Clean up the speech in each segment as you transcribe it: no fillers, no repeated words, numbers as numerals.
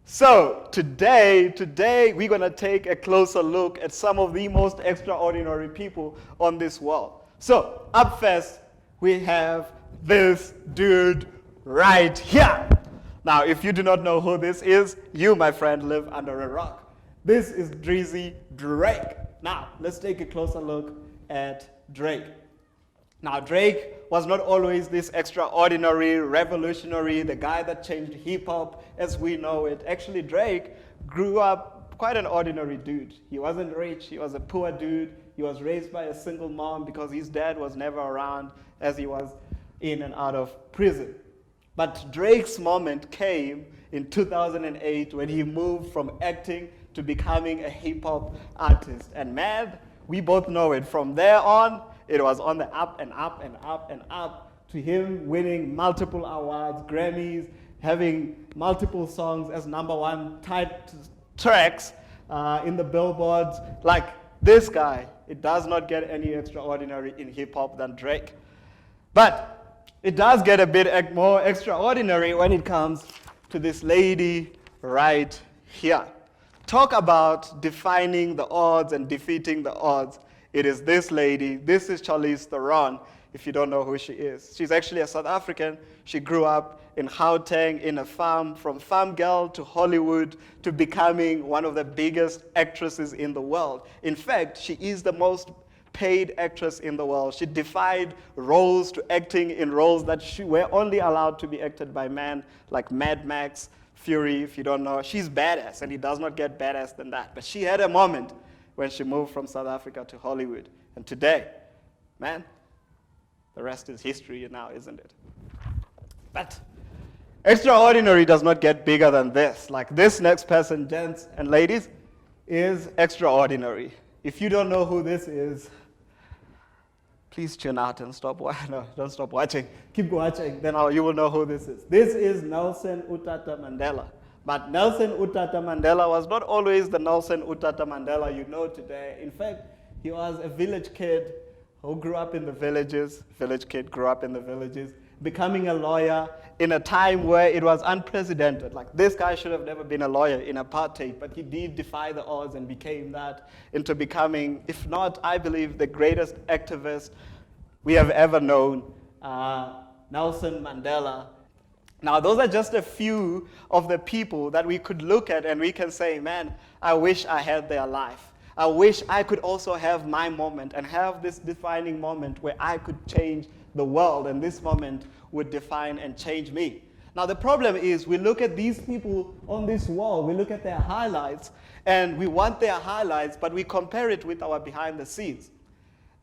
So today we're going to take a closer look at some of the most extraordinary people on this world. So up first, we have this dude right here. Now, if you do not know who this is, you, my friend, live under a rock. This is Drizzy Drake. Now, let's take a closer look at Drake. Now, Drake was not always this extraordinary, revolutionary, the guy that changed hip-hop as we know it. Actually, Drake grew up quite an ordinary dude. He wasn't rich, he was a poor dude. He was raised by a single mom because his dad was never around as he was in and out of prison. But Drake's moment came in 2008 when he moved from acting to becoming a hip-hop artist. And man, we both know it. From there on, it was on the up and up and up and up to him winning multiple awards, Grammys, having multiple songs as #1 type tracks in the billboards. Like this guy, it does not get any extraordinary in hip-hop than Drake. But it does get a bit more extraordinary when it comes to this lady right here. Talk about defining the odds and defeating the odds. It is this lady. This is Charlize Theron, if you don't know who she is. She's actually a South African. She grew up in Gauteng in a farm, from farm girl to Hollywood to becoming one of the biggest actresses in the world. In fact, she is the most paid actress in the world. She defied roles to acting in roles that were only allowed to be acted by men, like Mad Max, Fury, if you don't know. She's badass, and it does not get badass than that. But she had a moment when she moved from South Africa to Hollywood. And today, man, the rest is history now, isn't it? But extraordinary does not get bigger than this. Like this next person, gents and ladies, is extraordinary. If you don't know who this is, please tune out and stop watching. No, don't stop watching. Keep watching, then you will know who this is. This is Nelson Utata Mandela. But Nelson Utata Mandela was not always the Nelson Utata Mandela you know today. In fact, he was a village kid who grew up in the villages. Village kid grew up in the villages, becoming a lawyer in a time where it was unprecedented. Like this guy should have never been a lawyer in apartheid, but he did defy the odds and became that into becoming, if not, I believe, the greatest activist we have ever known, Nelson Mandela. Now, those are just a few of the people that we could look at and we can say, man, I wish I had their life. I wish I could also have my moment and have this defining moment where I could change the world, and this moment would define and change me. Now, the problem is we look at these people on this wall, we look at their highlights, and we want their highlights, but we compare it with our behind the scenes.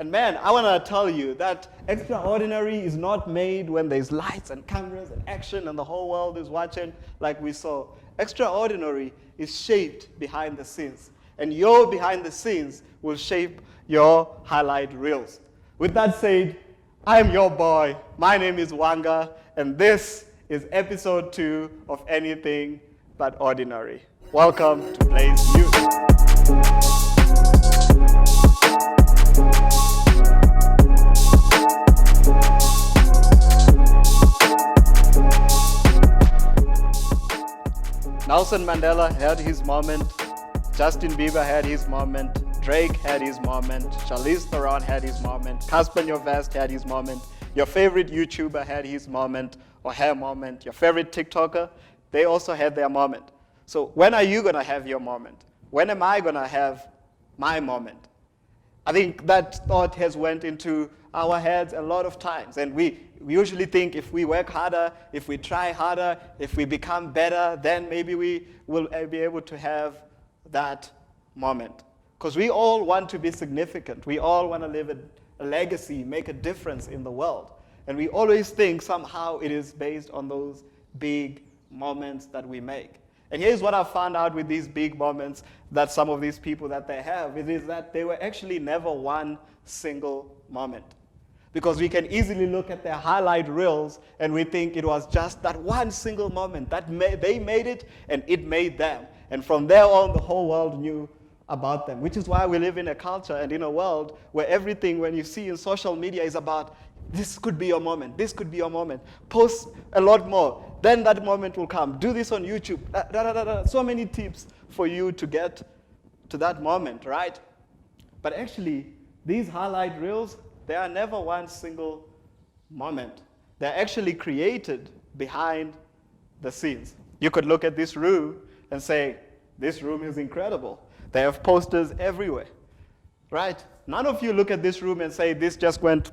And man, I want to tell you that extraordinary is not made when there's lights and cameras and action and the whole world is watching like we saw. Extraordinary is shaped behind the scenes. And your behind the scenes will shape your highlight reels. With that said, I am your boy. My name is Wanga, and this is episode 2 of Anything But Ordinary. Welcome to Blazeyouth. Nelson Mandela had his moment, Justin Bieber had his moment, Drake had his moment, Charlize Theron had his moment, Casper Nyovest had his moment, your favorite YouTuber had his moment or her moment, your favorite TikToker, they also had their moment. So when are you going to have your moment? When am I going to have my moment? I think that thought has went into our heads a lot of times, and we usually think if we work harder, if we try harder, if we become better, then maybe we will be able to have that moment. Because we all want to be significant. We all want to leave a legacy, make a difference in the world. And we always think somehow it is based on those big moments that we make. And here's what I found out with these big moments that some of these people that they have, it is that they were actually never one single moment. Because we can easily look at their highlight reels and we think it was just that one single moment that they made it and it made them. And from there on, the whole world knew about them, which is why we live in a culture and in a world where everything when you see in social media is about This could be your moment. This could be your moment. Post a lot more. Then that moment will come. Do this on YouTube. So many tips for you to get to that moment, right? But actually, these highlight reels, they are never one single moment. They're actually created behind the scenes. You could look at this room and say, this room is incredible. They have posters everywhere, right? None of you look at this room and say, this just went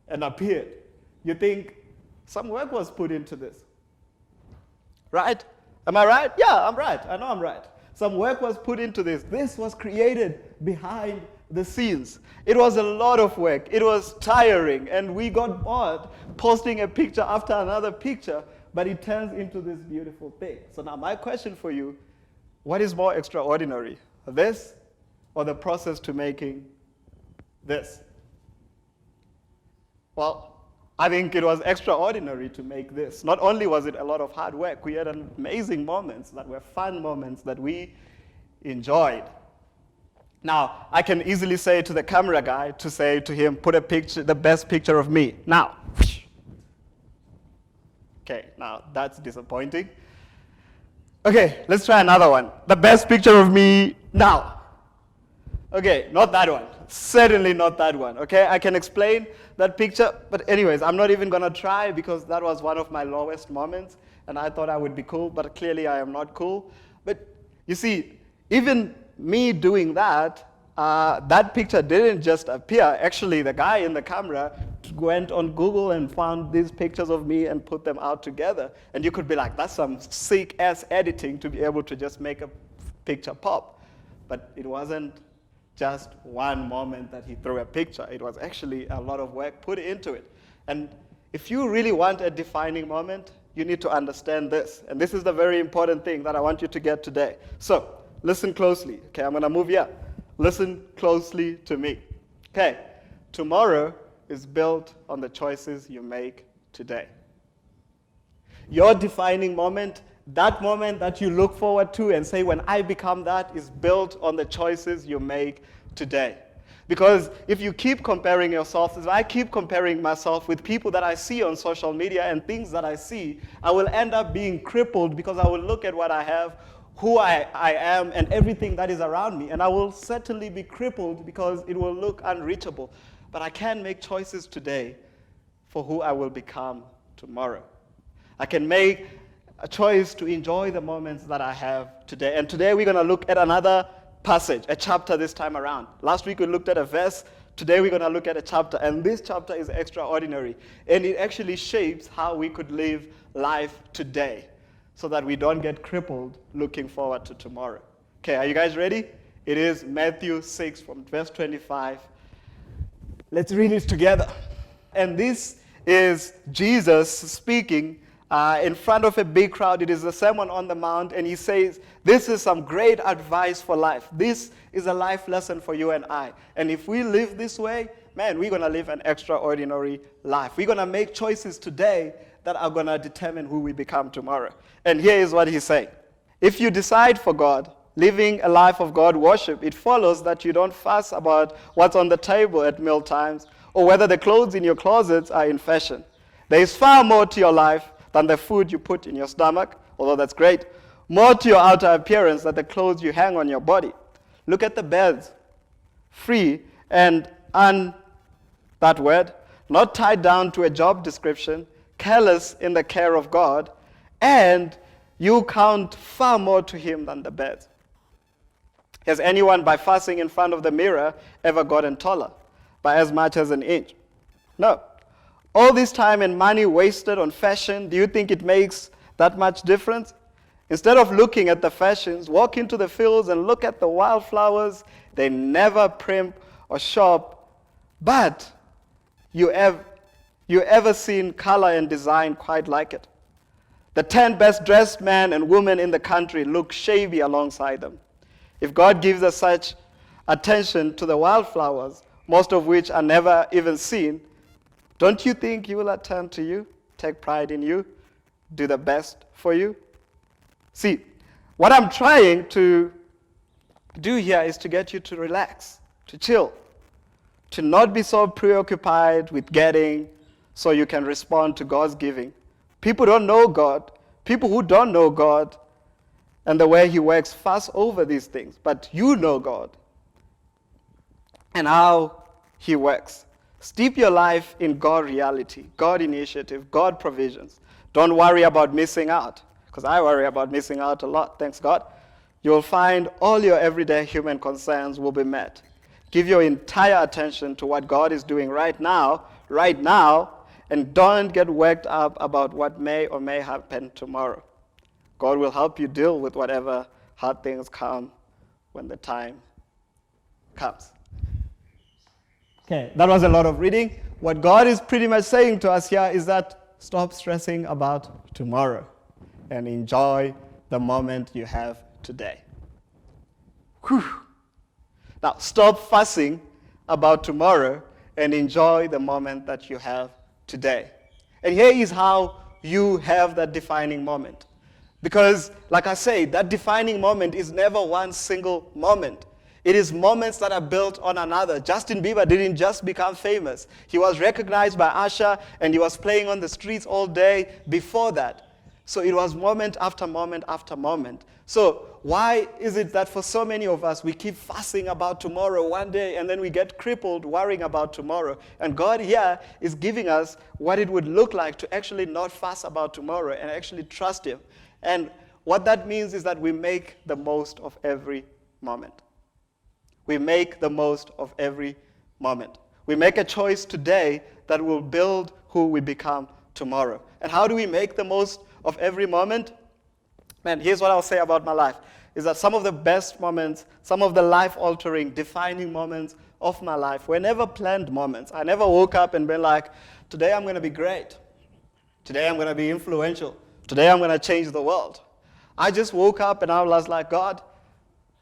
and appeared. You think some work was put into this, right? Am I right? Yeah, I'm right. I know I'm right. Some work was put into this. This was created behind the scenes. It was a lot of work. It was tiring, and we got bored posting a picture after another picture, but it turns into this beautiful thing. So now my question for you, what is more extraordinary, this or the process to making this? Well, I think it was extraordinary to make this. Not only was it a lot of hard work, we had amazing moments that were fun moments that we enjoyed. Now, I can easily say to the camera guy to say to him, put a picture, the best picture of me. Now. Okay, now that's disappointing. Okay, let's try another one. The best picture of me now. Okay, not that one. Certainly not that one. Okay, I can explain that picture, but anyways, I'm not even gonna try because that was one of my lowest moments, and I thought I would be cool, but clearly I am not cool. But you see, even me doing that, that picture didn't just appear. Actually, the guy in the camera went on Google and found these pictures of me and put them out together. And you could be like, that's some sick-ass editing to be able to just make a picture pop. But it wasn't just one moment that he threw a picture. It was actually a lot of work put into it. And if you really want a defining moment, you need to understand this. And this is the very important thing that I want you to get today. So, listen closely. Okay, I'm going to move here. Listen closely to me. Okay, tomorrow is built on the choices you make today. Your defining moment, that moment that you look forward to and say, when I become that, is built on the choices you make today. Because if you keep comparing yourself, if I keep comparing myself with people that I see on social media and things that I see, I will end up being crippled because I will look at what I have, who I am, and everything that is around me. And I will certainly be crippled because it will look unreachable. But I can make choices today for who I will become tomorrow. I can make a choice to enjoy the moments that I have today. And today we're going to look at another passage, a chapter this time around. Last week we looked at a verse. Today we're going to look at a chapter. And this chapter is extraordinary. And it actually shapes how we could live life today, so that we don't get crippled looking forward to tomorrow. Okay, are you guys ready? It is Matthew 6 from verse 25. Let's read it together. And this is Jesus speaking in front of a big crowd. It is the Sermon on the Mount, and he says, this is some great advice for life. This is a life lesson for you and I. And if we live this way, man, we're going to live an extraordinary life. We're going to make choices today that are going to determine who we become tomorrow. And here is what he's saying. If you decide for God, living a life of God worship, it follows that you don't fuss about what's on the table at meal times or whether the clothes in your closets are in fashion. There is far more to your life than the food you put in your stomach, although that's great. More to your outer appearance than the clothes you hang on your body. Look at the birds, free and that word, not tied down to a job description, careless in the care of God, and you count far more to him than the birds. Has anyone, by fasting in front of the mirror, ever gotten taller by as much as an inch? No. All this time and money wasted on fashion, do you think it makes that much difference? Instead of looking at the fashions, walk into the fields and look at the wildflowers. They never primp or shop, but you ever seen color and design quite like it? The 10 best dressed men and women in the country look shabby alongside them. If God gives us such attention to the wildflowers, most of which are never even seen, don't you think He will attend to you, take pride in you, do the best for you? See, what I'm trying to do here is to get you to relax, to chill, to not be so preoccupied with getting so you can respond to God's giving. People don't know God. People who don't know God and the way he works fuss over these things. But you know God and how he works. Steep your life in God reality, God initiative, God provisions. Don't worry about missing out, because I worry about missing out a lot, thanks God. You'll find all your everyday human concerns will be met. Give your entire attention to what God is doing right now, and don't get worked up about what may or may happen tomorrow. God will help you deal with whatever hard things come when the time comes. Okay, that was a lot of reading. What God is pretty much saying to us here is that stop stressing about tomorrow and enjoy the moment you have today. Whew. Now, stop fussing about tomorrow and enjoy the moment that you have today. And here is how you have that defining moment. Because, like I say, that defining moment is never one single moment. It is moments that are built on another. Justin Bieber didn't just become famous. He was recognized by Usher, and he was playing on the streets all day before that. So it was moment after moment after moment. So why is it that for so many of us, we keep fussing about tomorrow one day, and then we get crippled worrying about tomorrow? And God here is giving us what it would look like to actually not fuss about tomorrow and actually trust him. And what that means is that we make the most of every moment. We make the most of every moment. We make a choice today that will build who we become tomorrow. And how do we make the most of every moment? Man, here's what I'll say about my life, is that some of the best moments, some of the life-altering, defining moments of my life were never planned moments. I never woke up and been like, today I'm going to be great. Today I'm going to be influential. Today I'm going to change the world. I just woke up and I was like, God,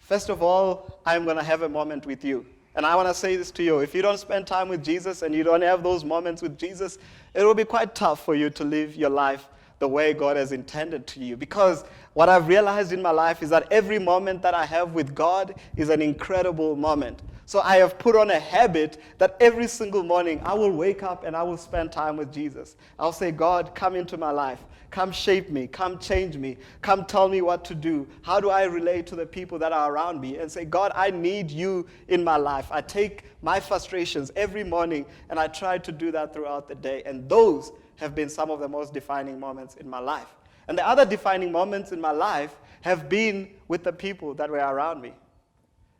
first of all, I'm going to have a moment with you. And I want to say this to you. If you don't spend time with Jesus and you don't have those moments with Jesus, it will be quite tough for you to live your life the way God has intended to you. Because what I've realized in my life is that every moment that I have with God is an incredible moment. So I have put on a habit that every single morning I will wake up and I will spend time with Jesus. I'll say, God, come into my life. Come shape me. Come change me. Come tell me what to do. How do I relate to the people that are around me? And say, God, I need you in my life. I take my frustrations every morning and I try to do that throughout the day. And those have been some of the most defining moments in my life. And the other defining moments in my life have been with the people that were around me.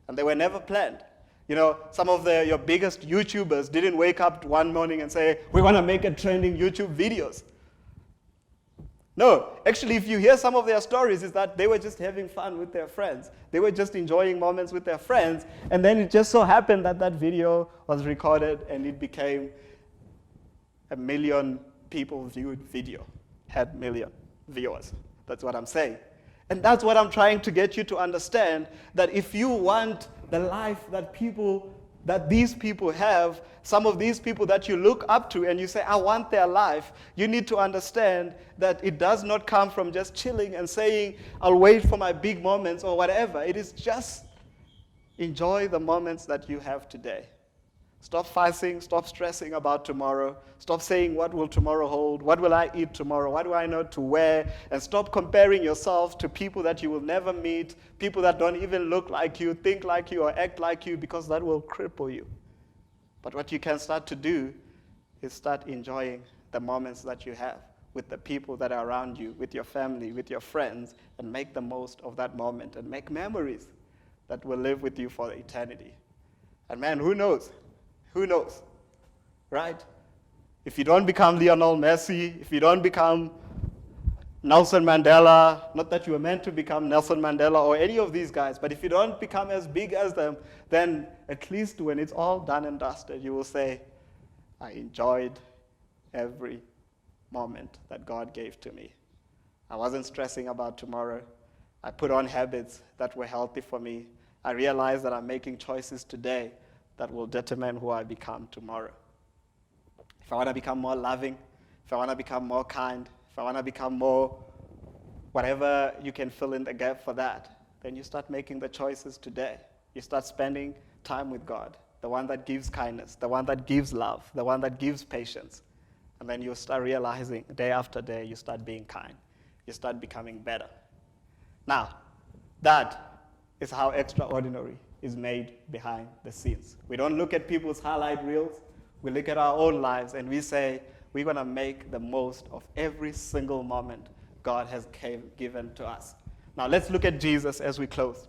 And they were never planned. You know, some of your biggest YouTubers didn't wake up one morning and say, we want to make a trending YouTube videos. No, actually, if you hear some of their stories, is that they were just having fun with their friends. They were just enjoying moments with their friends. And then it just so happened that that video was recorded and it became a million people viewed video, had million viewers. That's what I'm saying. And that's what I'm trying to get you to understand, that if you want the life that these people have, some of these people that you look up to and you say, I want their life, you need to understand that it does not come from just chilling and saying, I'll wait for my big moments or whatever. It is just enjoy the moments that you have today. Stop fussing, stop stressing about tomorrow. Stop saying, what will tomorrow hold? What will I eat tomorrow? What do I know to wear? And stop comparing yourself to people that you will never meet, people that don't even look like you, think like you, or act like you, because that will cripple you. But what you can start to do is start enjoying the moments that you have with the people that are around you, with your family, with your friends, and make the most of that moment and make memories that will live with you for eternity. And man, who knows? Who knows, right? If you don't become Lionel Messi, if you don't become Nelson Mandela, not that you were meant to become Nelson Mandela or any of these guys, but if you don't become as big as them, then at least when it's all done and dusted, you will say, I enjoyed every moment that God gave to me. I wasn't stressing about tomorrow. I put on habits that were healthy for me. I realized that I'm making choices today that will determine who I become tomorrow. If I want to become more loving, if I want to become more kind, if I want to become more whatever you can fill in the gap for that, then you start making the choices today. You start spending time with God. the one that gives kindness, the one that gives love, the one that gives patience. And then you start realizing day after day, you start being kind. You start becoming better. Now, that is how extraordinary is made behind the scenes. We don't look at people's highlight reels. We look at our own lives and we say, we're going to make the most of every single moment God has given to us. Now, let's look at Jesus as we close.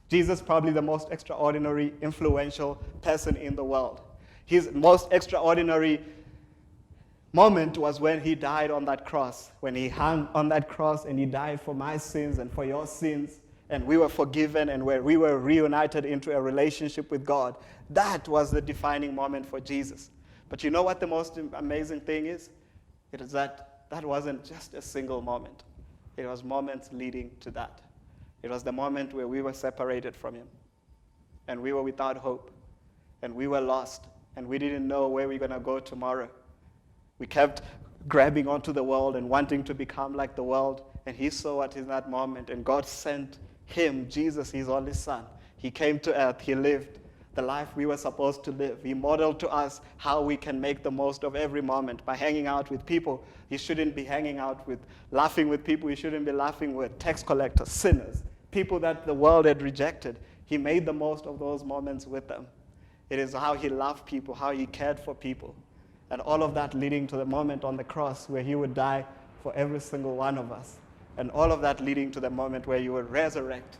Jesus, probably the most extraordinary, influential person in the world. His most extraordinary moment was when he died on that cross, when he hung on that cross and he died for my sins and for your sins, and we were forgiven and where we were reunited into a relationship with God. That was the defining moment for Jesus. But you know what the most amazing thing is? It is that wasn't just a single moment. It was moments leading to that. It was the moment where we were separated from him, and we were without hope, and we were lost, and we didn't know where we were going to go tomorrow. We kept grabbing onto the world and wanting to become like the world, and he saw it in that moment, and God sent him, Jesus, his only son. He came to earth, he lived the life we were supposed to live. He modeled to us how we can make the most of every moment by hanging out with people. You shouldn't be hanging out with, laughing with people. You shouldn't be laughing with tax collectors, sinners, people that the world had rejected. He made the most of those moments with them. It is how he loved people, how he cared for people. And all of that leading to the moment on the cross where he would die for every single one of us. And all of that leading to the moment where you would resurrect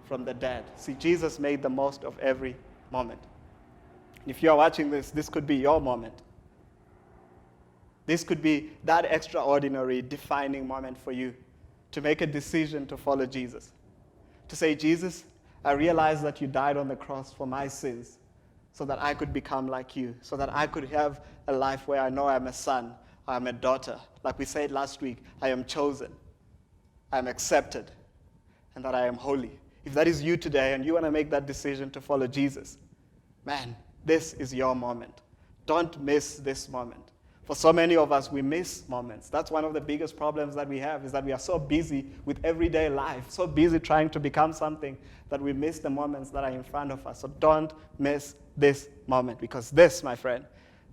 from the dead. See, Jesus made the most of every moment. If you are watching this, this could be your moment. This could be that extraordinary, defining moment for you to make a decision to follow Jesus. To say, Jesus, I realize that you died on the cross for my sins so that I could become like you, so that I could have a life where I know I'm a son, I'm a daughter. Like we said last week, I am chosen, I'm accepted, and that I am holy. If that is you today and you want to make that decision to follow Jesus, man, this is your moment. Don't miss this moment. For so many of us, we miss moments. That's one of the biggest problems that we have, is that we are so busy with everyday life, so busy trying to become something that we miss the moments that are in front of us. So don't miss this moment, because this, my friend,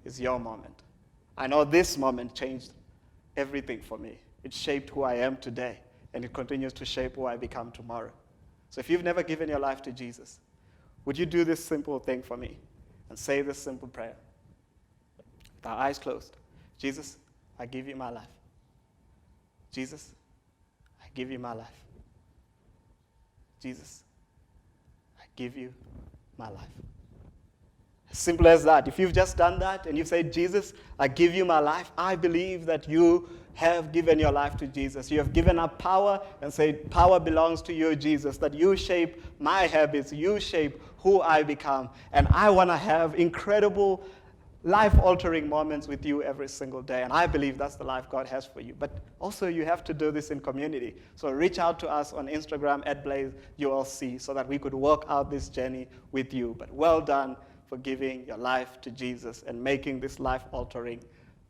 is your moment. I know this moment changed everything for me. It shaped who I am today, and it continues to shape who I become tomorrow. So if you've never given your life to Jesus, would you do this simple thing for me and say this simple prayer with our eyes closed? Jesus, I give you my life. Jesus, I give you my life. Jesus, I give you my life. As simple as that. If you've just done that and you've said, Jesus, I give you my life, I believe that you have given your life to Jesus. You have given up power and said, power belongs to you, Jesus, that you shape my habits, you shape who I become. And I want to have incredible life-altering moments with you every single day. And I believe that's the life God has for you. But also you have to do this in community. So reach out to us on Instagram at Blazeyouth so that we could walk out this journey with you. But well done for giving your life to Jesus and making this life-altering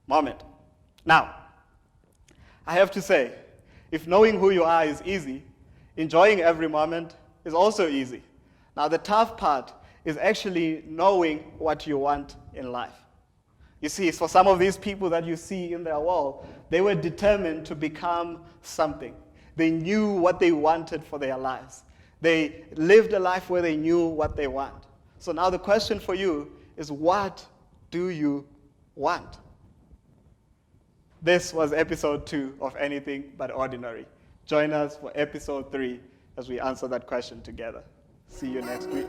moment. Now, I have to say, if knowing who you are is easy, enjoying every moment is also easy. Now, the tough part is actually knowing what you want in life. You see, for some of these people that you see in their wall, they were determined to become something. They knew what they wanted for their lives. They lived a life where they knew what they want. So now the question for you is, what do you want? This was episode 2 of Anything But Ordinary. Join us for episode 3 as we answer that question together. See you next week.